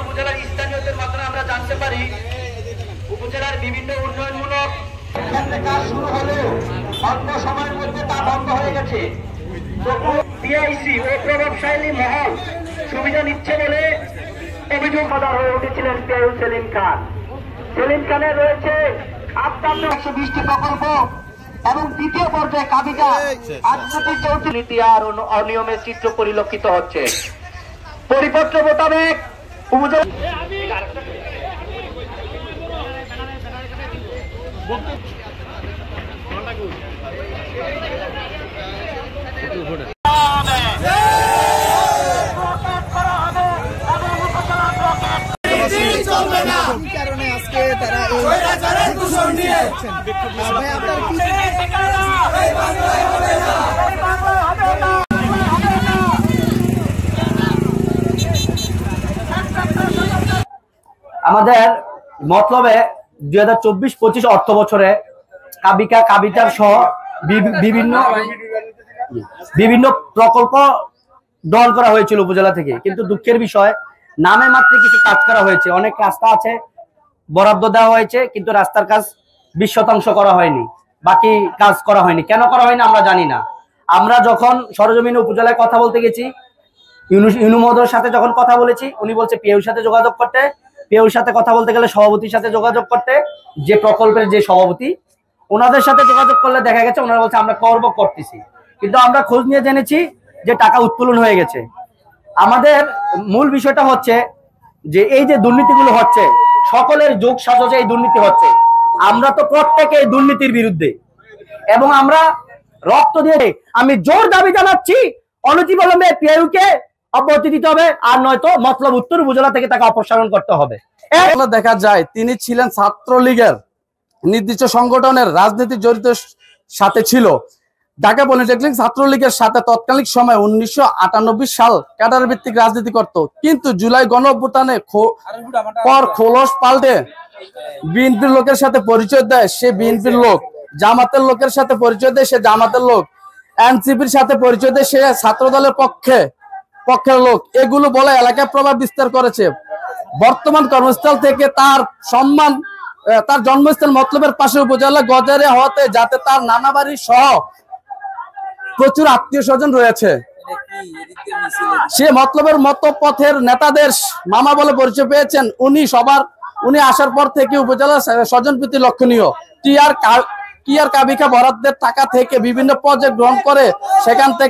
উপজেলার স্থানীয়দের মাধ্যমে আমরা জানতে পারি উপজেলার বিভিন্ন উন্নয়নমূলক কাজ শুরু হলেও অল্প সময়ের মধ্যে তা বন্ধ হয়ে গেছে। পিআইসি ও প্রভাবশালী মহল সুবিধা নিচ্ছে বলে অভিযোগ হয়ে উঠেছিলেন পিআইউ সেলিম খান। সেলিম খানের রয়েছে 120টি প্রকল্প এবং দ্বিতীয় পর্যায়ে কাবিকা 834 নীতি আর অনিয়মের চিত্র পরিলক্ষিত হচ্ছে। পরিপত্র মোতাবেক উপজেলা কারণে আজকে তারা আমাদের মতলবে 2024-25 অর্থ বছরে কাবিকা কাবিটার সহ বিভিন্ন প্রকল্প গ্রহণ করা হয়েছিল উপজেলা থেকে, কিন্তু দুঃখের বিষয় নামে মাত্র কিছু কাজ করা হয়েছে। অনেক রাস্তা আছে বরাদ্দ দেওয়া হয়েছে, কিন্তু রাস্তার কাজ 20% করা হয়নি, বাকি কাজ করা হয়নি। কেন করা হয়নি আমরা জানি না। আমরা যখন সরজমিনে উপজেলায় কথা বলতে গেছি, ইউনু মহোদয়ের সাথে যখন কথা বলেছি, উনি বলছে পিএউর সাথে যোগাযোগ করতে, পিএউর সাথে কথা বলতে গেলে সভাপতির সাথে যোগাযোগ করতে, যে প্রকল্পের যে সভাপতি ওনাদের সাথে যোগাযোগ করলে দেখা গেছে ওনারা বলছে আমরা করতেছি, কিন্তু আমরা খোঁজ নিয়ে জেনেছি যে টাকা উত্তোলন হয়ে গেছে। আমাদের মূল বিষয়টা হচ্ছে যে এই যে দুর্নীতিগুলো হচ্ছে, সকলের যোগ সাজসে এই দুর্নীতি হচ্ছে। আমরা তো প্রত্যেকে এই দুর্নীতির বিরুদ্ধে, এবং আমরা রক্ত দিয়ে আমি জোর দাবি জানাচ্ছি অনতিবিলম্বে পিআইইউকে অব্যাহতি দিতে হবে, আর নয়তো মতলব উত্তর উপজেলা থেকে তাকে অপসারণ করতে হবে। দেখা যায় তিনি ছিলেন ছাত্রলীগের নির্দিষ্ট সংগঠনের রাজনীতি জড়িত সাথে ছিল। ঢাকা পলিটেকনিক ছাত্রলীগের সাথে তৎকালীন সময় 1998 সাল ক্যাডার ভিত্তিক রাজনীতি করত, কিন্তু জুলাই গণ অভ্যুত্থানে পর খোলস পাল্টে বিএনপির লোকের সাথে পরিচয় দেয় সে বিএনপির লোক, জামাতের লোকের সাথে পরিচয় দেয় সে জামাতের লোক, এনসিপির সাথে পরিচয় দেয় সে ছাত্র দলের পক্ষের লোক। এগুলো বলে এলাকায় প্রভাব বিস্তার করেছে। বর্তমান কর্মস্থল থেকে তার সম্মান, তার জন্মস্থান মতলবের পাশে উপজেলা গজারে হতে যাতে তার নানা বাড়ি সহ প্রচুর আত্মীয় স্বজন রয়েছে। সে মতলবের মতো পথের নেতাদের মামা বলে পরিচয় পেয়েছেন। উনি আসার পর থেকে উপজেলা স্বজনপ্রীতি লক্ষণীয়। টিআর কাবিকা বরাদ্দের টাকা থেকে বিভিন্ন প্রজেক্ট গ্রহণ করে সেখান থেকে